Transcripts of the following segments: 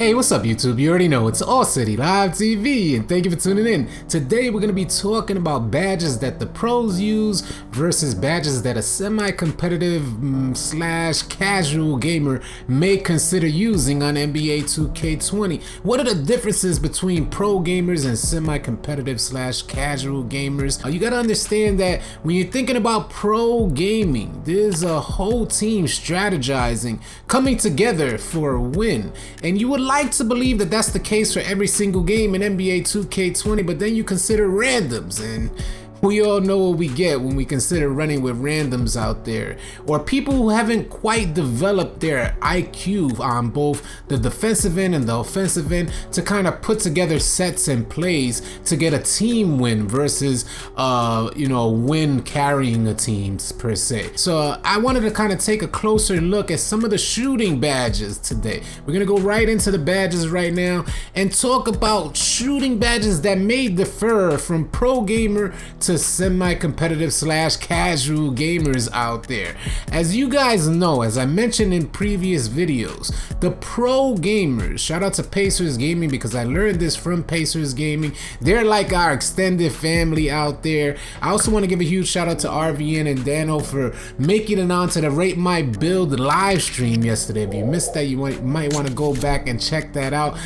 Hey, what's up YouTube? You already know it's AllCity Live TV and thank you for tuning in. Today we're going to be talking about badges that the pros use versus badges that a semi-competitive slash casual gamer may consider using on NBA 2K20. What are the differences between pro gamers and semi-competitive slash casual gamers? You got to understand that when you're thinking about pro gaming, there's a whole team strategizing, coming together for a win, and you would like to believe that that's the case for every single game in NBA 2K20, but then you consider randoms, and we all know what we get when we consider running with randoms out there, or people who haven't quite developed their IQ on both the defensive end and the offensive end to kind of put together sets and plays to get a team win versus win carrying a team per se. So I wanted to kind of take a closer look at some of the shooting badges today. We're gonna go right into the badges right now and talk about shooting badges that may differ from pro gamer to semi-competitive slash casual gamers out there. As you guys know, as I mentioned in previous videos, the pro gamers, shout out to Pacers Gaming because I learned this from Pacers Gaming. They're like our extended family out there. I also want to give a huge shout out to RVN and Dano for making it onto the Rate My Build live stream yesterday. If you missed that, you might want to go back and check that out.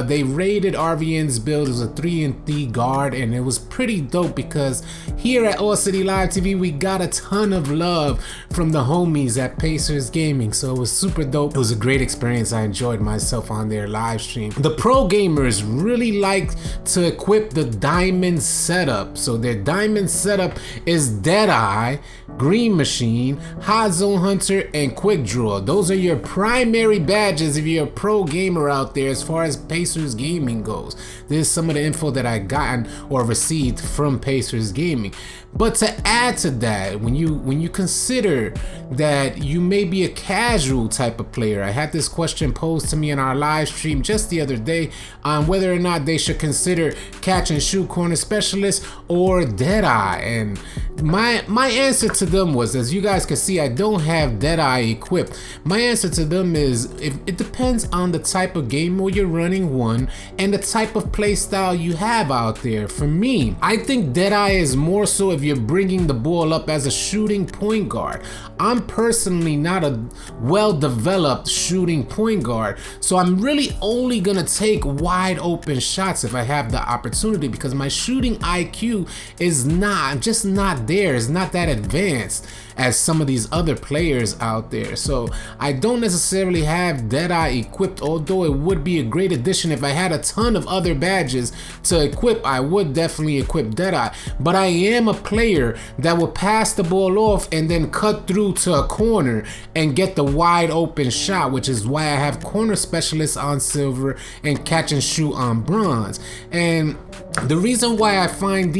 They rated RVN's build. It was a 3-and-D guard, and it was pretty dope because here at AllCity Live TV, we got a ton of love from the homies at Pacers Gaming, so it was super dope. It was a great experience. I enjoyed myself on their live stream. The pro gamers really like to equip the diamond setup. So their diamond setup is Deadeye, Green Machine, Hot Zone Hunter, and Quick Draw. Those are your primary badges if you're a pro gamer out there as far as Pacers Gaming goes. This is some of the info that I gotten or received from Pacers Gaming. But to add to that, when you consider that you may be a casual type of player, I had this question posed to me in our live stream just the other day on whether or not they should consider catch and shoot corner specialist or Deadeye, and my answer to them was, as you guys can see, I don't have Deadeye equipped. My answer to them is, it depends on the type of game where you're running one and the type of play style you have out there. For me, I think Deadeye is more so if you're bringing the ball up as a shooting point guard. I'm personally not a well-developed shooting point guard, so I'm really only gonna take wide open shots if I have the opportunity, because my shooting IQ is just not there. It's not that advanced as some of these other players out there. So I don't necessarily have Deadeye equipped, although it would be a great addition. If I had a ton of other badges to equip, I would definitely equip Deadeye. But I am a player that will pass the ball off and then cut through to a corner and get the wide open shot, which is why I have corner specialist on silver and catch and shoot on bronze. And the reason why I find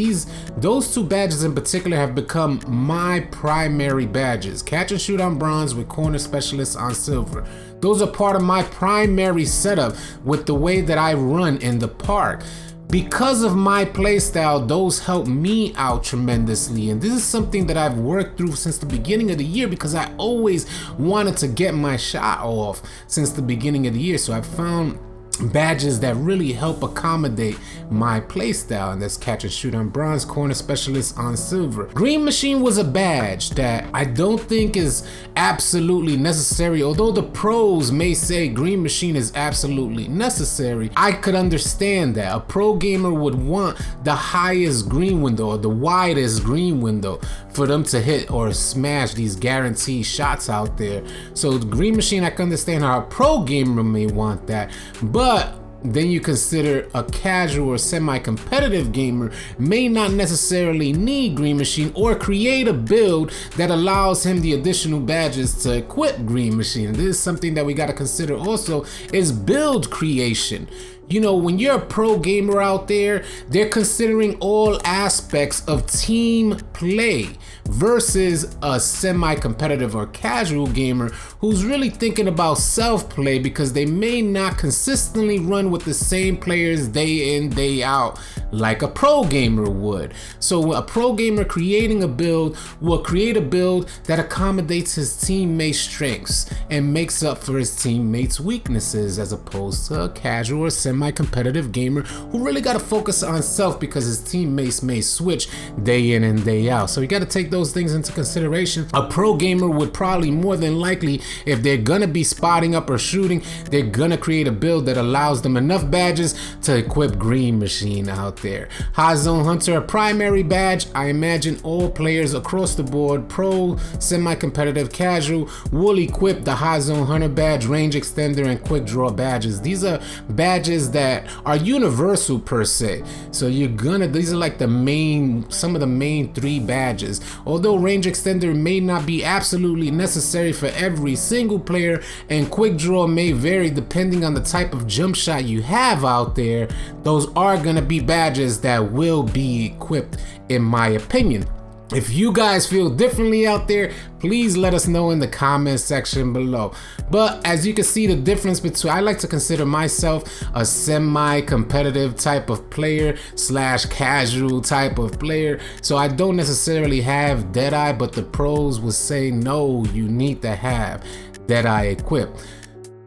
those two badges in particular have become my primary badges, catch and shoot on bronze with corner specialist on silver. Those are part of my primary setup with the way that I run in the park. Because of my playstyle, those help me out tremendously, and this is something that I've worked through since the beginning of the year because I always wanted to get my shot off since the beginning of the year. So I found badges that really help accommodate my playstyle, and that's catch and shoot on bronze, corner specialist on silver. Green Machine was a badge that I don't think is absolutely necessary, although the pros may say Green Machine is absolutely necessary. I could understand that a pro gamer would want the highest green window or the widest green window for them to hit or smash these guaranteed shots out there. So the Green Machine, I can understand how a pro gamer may want that, but then you consider a casual or semi-competitive gamer may not necessarily need Green Machine or create a build that allows him the additional badges to equip Green Machine. And this is something that we got to consider also, is build creation. You know, when you're a pro gamer out there, they're considering all aspects of team play versus a semi-competitive or casual gamer who's really thinking about self-play because they may not consistently run with the same players day in, day out like a pro gamer would. So a pro gamer creating a build will create a build that accommodates his teammates' strengths and makes up for his teammates' weaknesses, as opposed to a casual or semi-competitive gamer who really got to focus on self because his teammates may switch day in and day out. So you got to take those things into consideration. A pro gamer would probably more than likely, if they're gonna be spotting up or shooting, they're gonna create a build that allows them enough badges to equip Green Machine out there. Hot Zone Hunter, a primary badge. I imagine all players across the board, pro, semi-competitive, casual, will equip the Hot Zone Hunter badge, Range Extender, and Quick Draw badges. These are badges that are universal per se. So these are like some of the main 3 badges. Although Range Extender may not be absolutely necessary for every single player, and Quick Draw may vary depending on the type of jump shot you have out there, those are gonna be badges that will be equipped, in my opinion. If you guys feel differently out there, please let us know in the comment section below. But as you can see, the difference between, I like to consider myself a semi-competitive type of player / casual type of player. So I don't necessarily have Deadeye, but the pros will say, no, you need to have Deadeye equipped.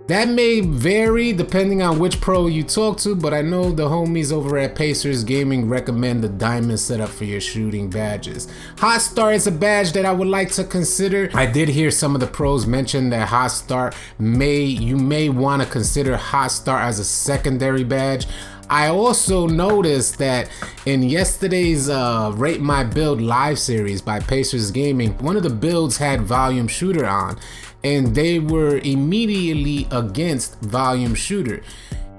That may vary depending on which pro you talk to, but I know the homies over at Pacers Gaming recommend the diamond setup for your shooting badges. Hot Start is a badge that I would like to consider. I did hear some of the pros mention that Hot Start you may want to consider Hot Start as a secondary badge. I also noticed that in yesterday's Rate My Build live series by Pacers Gaming, one of the builds had Volume Shooter on, and they were immediately against Volume Shooter.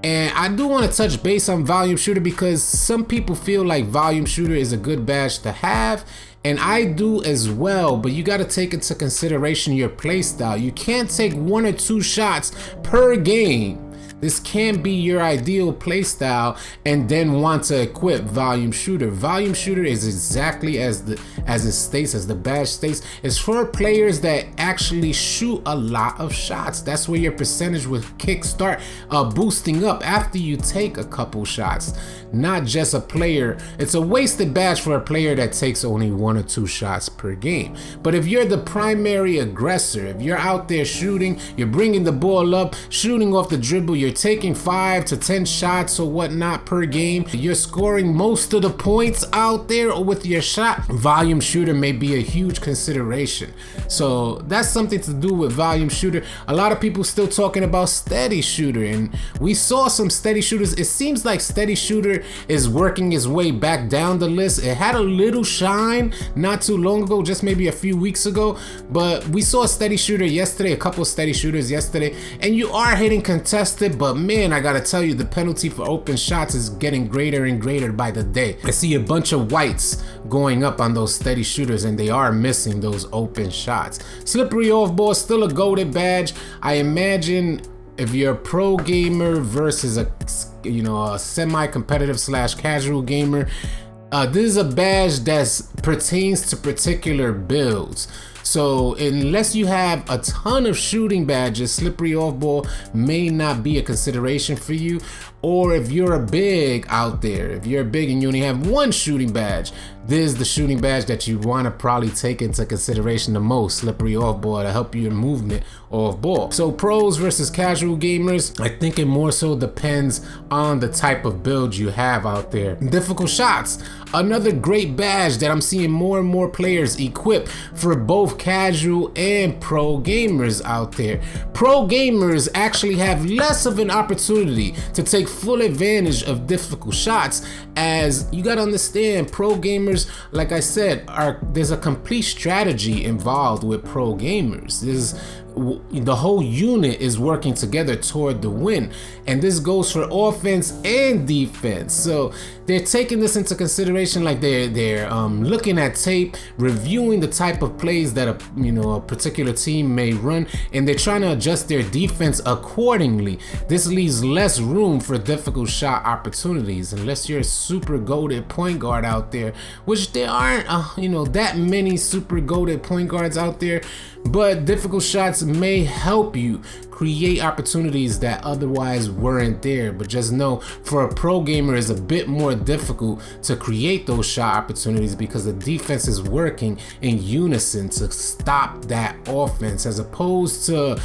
And I do want to touch base on Volume Shooter because some people feel like Volume Shooter is a good badge to have, and I do as well, but you got to take into consideration your playstyle. You can't take 1 or 2 shots per game. This can be your ideal playstyle and then want to equip Volume Shooter. Volume Shooter is exactly as the badge states, is for players that actually shoot a lot of shots. That's where your percentage will kickstart boosting up after you take a couple shots. Not just a player. It's a wasted badge for a player that takes only 1 or 2 shots per game. But if you're the primary aggressor, if you're out there shooting, you're bringing the ball up, shooting off the dribble, you're taking 5 to 10 shots or whatnot per game, you're scoring most of the points out there with your shot, Volume Shooter may be a huge consideration. So that's something to do with Volume Shooter. A lot of people still talking about Steady Shooter, and we saw some Steady Shooters. It seems like Steady Shooter is working its way back down the list. It had a little shine not too long ago, just maybe a few weeks ago, but we saw a Steady Shooter yesterday, a couple Steady Shooters yesterday, and you are hitting contested, but man, I gotta tell you, the penalty for open shots is getting greater and greater by the day. I see a bunch of whites going up on those Steady Shooters, and they are missing those open shots. Slippery Off Ball, still a goated badge. I imagine if you're a pro gamer versus a semi-competitive / casual gamer, this is a badge that pertains to particular builds. So unless you have a ton of shooting badges, Slippery Off Ball may not be a consideration for you. Or if you're a big out there, if you're big and you only have 1 shooting badge, this is the shooting badge that you want to probably take into consideration the most, Slippery Off Ball, to help your movement off ball. So pros versus casual gamers, I think it more so depends on the type of build you have out there. Difficult Shots, another great badge that I'm seeing more and more players equip for both casual and pro gamers out there. Pro gamers actually have less of an opportunity to take full advantage of difficult shots, as you gotta understand, pro gamers, like I said, there's a complete strategy involved with pro gamers. the whole unit is working together toward the win. And this goes for offense and defense. So they're taking this into consideration, like they're looking at tape, reviewing the type of plays that a particular team may run, and they're trying to adjust their defense accordingly. This leaves less room for difficult shot opportunities unless you're a super goated point guard out there, which there aren't that many super goated point guards out there. But difficult shots may help you create opportunities that otherwise weren't there. But just know, for a pro gamer, it's a bit more difficult to create those shot opportunities because the defense is working in unison to stop that offense, as opposed to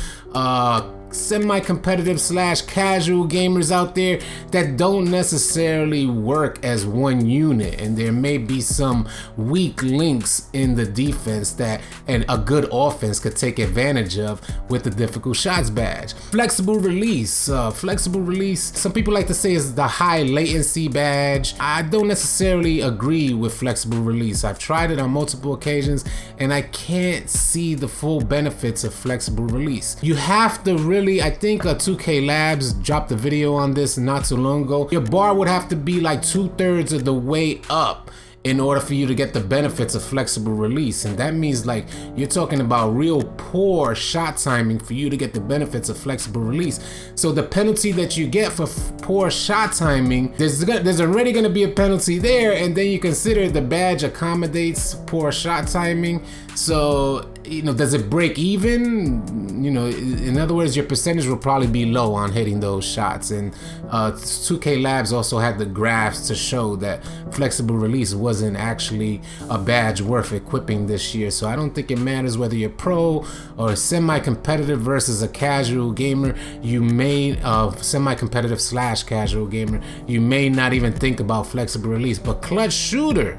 semi-competitive / casual gamers out there that don't necessarily work as one unit, and there may be some weak links in the defense that a good offense could take advantage of with the difficult shots badge. Flexible release. Some people like to say is the high latency badge. I don't necessarily agree with flexible release. I've tried it on multiple occasions and I can't see the full benefits of flexible release. You have to really, I think 2K Labs dropped a video on this not too long ago. Your bar would have to be like 2/3 of the way up in order for you to get the benefits of flexible release. And that means, like, you're talking about real poor shot timing for you to get the benefits of flexible release. So the penalty that you get for poor shot timing, there's already going to be a penalty there, and then you consider the badge accommodates poor shot timing. So, does it break even? In other words, your percentage will probably be low on hitting those shots. And 2K Labs also had the graphs to show that flexible release wasn't actually a badge worth equipping this year. So I don't think it matters whether you're pro or semi-competitive versus a casual gamer. You may, semi-competitive / casual gamer, you may not even think about flexible release. But clutch shooter,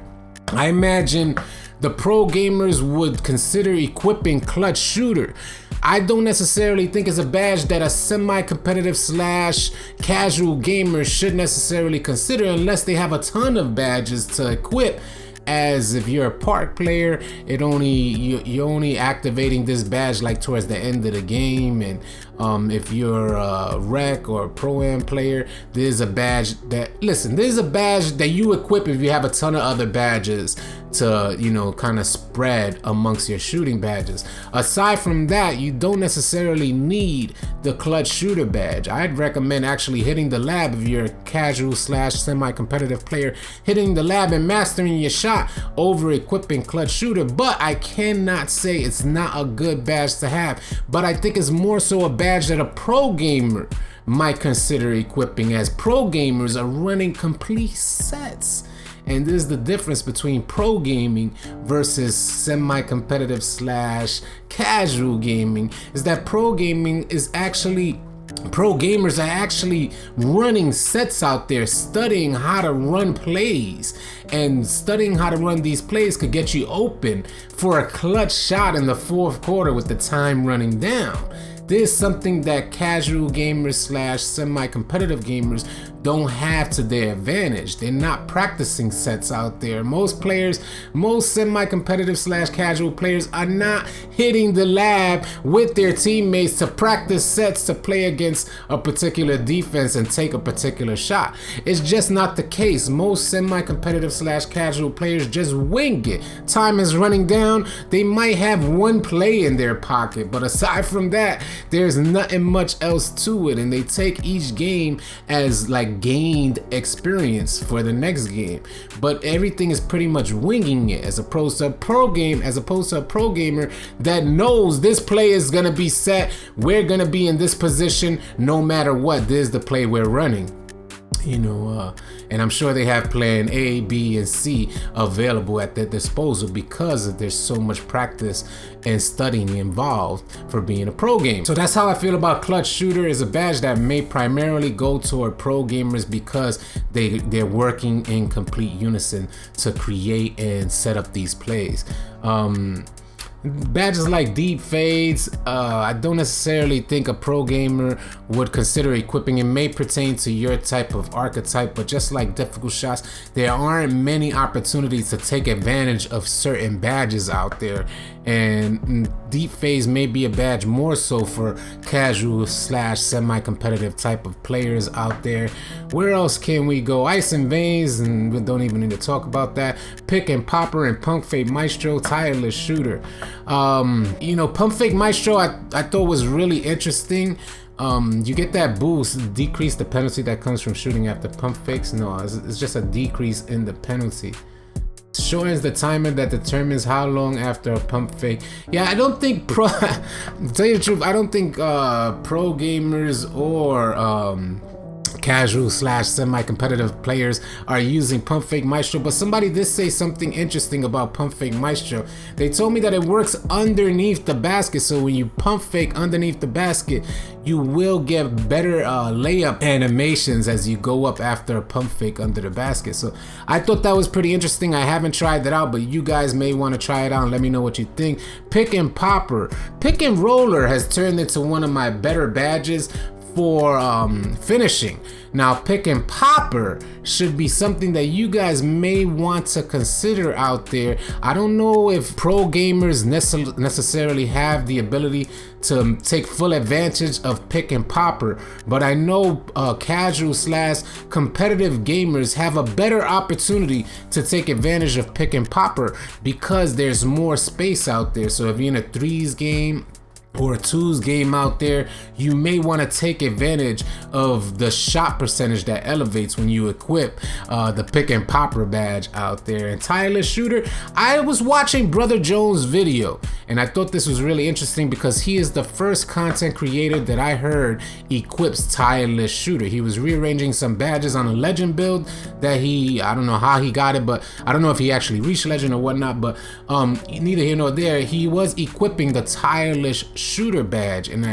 I imagine the pro gamers would consider equipping clutch shooter. I don't necessarily think it's a badge that a semi-competitive / casual gamer should necessarily consider unless they have a ton of badges to equip. As if you're a park player, you're only activating this badge like towards the end of the game. And if you're a rec or a pro-am player, there's a badge that you equip if you have a ton of other badges to kind of spread amongst your shooting badges. Aside from that, you don't necessarily need the clutch shooter badge. I'd recommend actually hitting the lab if you're a casual / semi-competitive player, hitting the lab and mastering your shot over equipping clutch shooter. But I cannot say it's not a good badge to have, but I think it's more so a badge that a pro gamer might consider equipping, as pro gamers are running complete sets. And this is the difference between pro gaming versus semi-competitive / casual gaming, is that pro gamers are actually running sets out there, studying how to run plays, and studying how to run these plays could get you open for a clutch shot in the fourth quarter with the time running down. This is something that casual gamers / semi-competitive gamers don't have to their advantage. They're not practicing sets out there. Most semi-competitive / casual players are not hitting the lab with their teammates to practice sets to play against a particular defense and take a particular shot. It's just not the case. Most semi-competitive / casual players just wing it. Time is running down. They might have one play in their pocket, but aside from that, there's nothing much else to it, and they take each game as like gained experience for the next game. But everything is pretty much winging it, as opposed to a pro gamer that knows this play is gonna be set. We're gonna be in this position no matter what. This is the play we're running. And I'm sure they have plan A, B, and C available at their disposal because there's so much practice and studying involved for being a pro gamer. So that's how I feel about clutch shooter. Is a badge that may primarily go toward pro gamers because they're working in complete unison to create and set up these plays. Badges like deep fades, I don't necessarily think a pro gamer would consider equipping. It may pertain to your type of archetype, but just like difficult shots, there aren't many opportunities to take advantage of certain badges out there. And Deep Phase may be a badge more so for casual / semi-competitive type of players out there. Where else can we go? Ice and Veins, and we don't even need to talk about that. Pick and Popper and Pump Fake Maestro, Tireless Shooter. Pump Fake Maestro I thought was really interesting. You get that boost, decrease the penalty that comes from shooting after pump fakes. No, it's just a decrease in the penalty. Shortens the timer that determines how long after a pump fake. Yeah, I don't think to tell you the truth, I don't think pro gamers or casual / semi-competitive players are using Pump Fake Maestro, but somebody did say something interesting about Pump Fake Maestro. They told me that it works underneath the basket, so when you pump fake underneath the basket, you will get better layup animations as you go up after a pump fake under the basket. So I thought that was pretty interesting. I haven't tried that out, but you guys may want to try it out and let me know what you think. Pick and Popper. Pick and Roller has turned into one of my better badges for finishing. Now, Pick and Popper should be something that you guys may want to consider out there. I don't know if pro gamers necessarily have the ability to take full advantage of Pick and Popper, but I know casual / competitive gamers have a better opportunity to take advantage of Pick and Popper because there's more space out there. So if you're in a threes game or a twos game out there, you may want to take advantage of the shot percentage that elevates when you equip the Pick and Popper badge out there. And Tireless Shooter, I was watching Brother Jones' video and I thought this was really interesting because he is the first content creator that I heard equips Tireless Shooter. He was rearranging some badges on a legend build that I don't know how he got it, but I don't know if he actually reached legend or whatnot, but neither here nor there, he was equipping the Tireless Shooter badge, and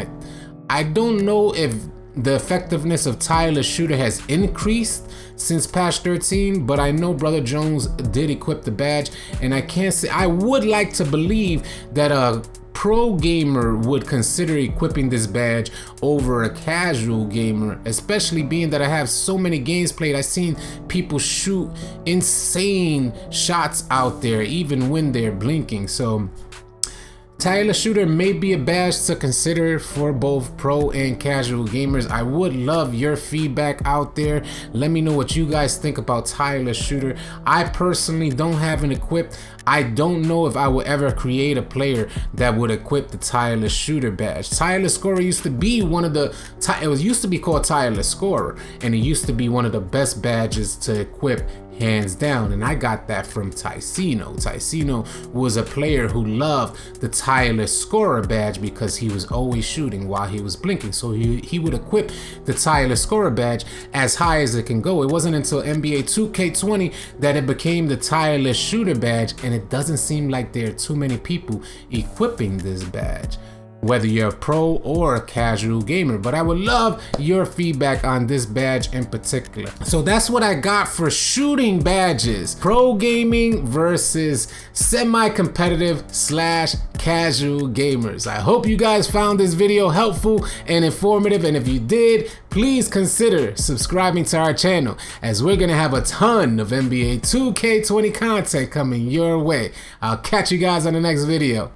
I don't know if the effectiveness of Tireless Shooter has increased since patch 13, but I know Brother Jones did equip the badge, and I would like to believe that a pro gamer would consider equipping this badge over a casual gamer, especially being that I have so many games played. I've seen people shoot insane shots out there even when they're blinking. So Tireless Shooter may be a badge to consider for both pro and casual gamers. I would love your feedback out there. Let me know what you guys think about Tireless Shooter. I personally don't have an equipped. I don't know if I will ever create a player that would equip the Tireless Shooter badge. Tireless Scorer used to be used to be called Tireless Scorer, and it used to be one of the best badges to equip hands down, and I got that from Ticino. Ticino was a player who loved the Tireless Scorer badge because he was always shooting while he was blinking, so he would equip the Tireless Scorer badge as high as it can go. It wasn't until NBA 2K20 that it became the Tireless Shooter badge, and it doesn't seem like there are too many people equipping this badge, whether you're a pro or a casual gamer. But I would love your feedback on this badge in particular. So that's what I got for shooting badges. Pro gaming versus semi-competitive / casual gamers. I hope you guys found this video helpful and informative, and if you did, please consider subscribing to our channel, as we're gonna have a ton of NBA 2K20 content coming your way. I'll catch you guys on the next video.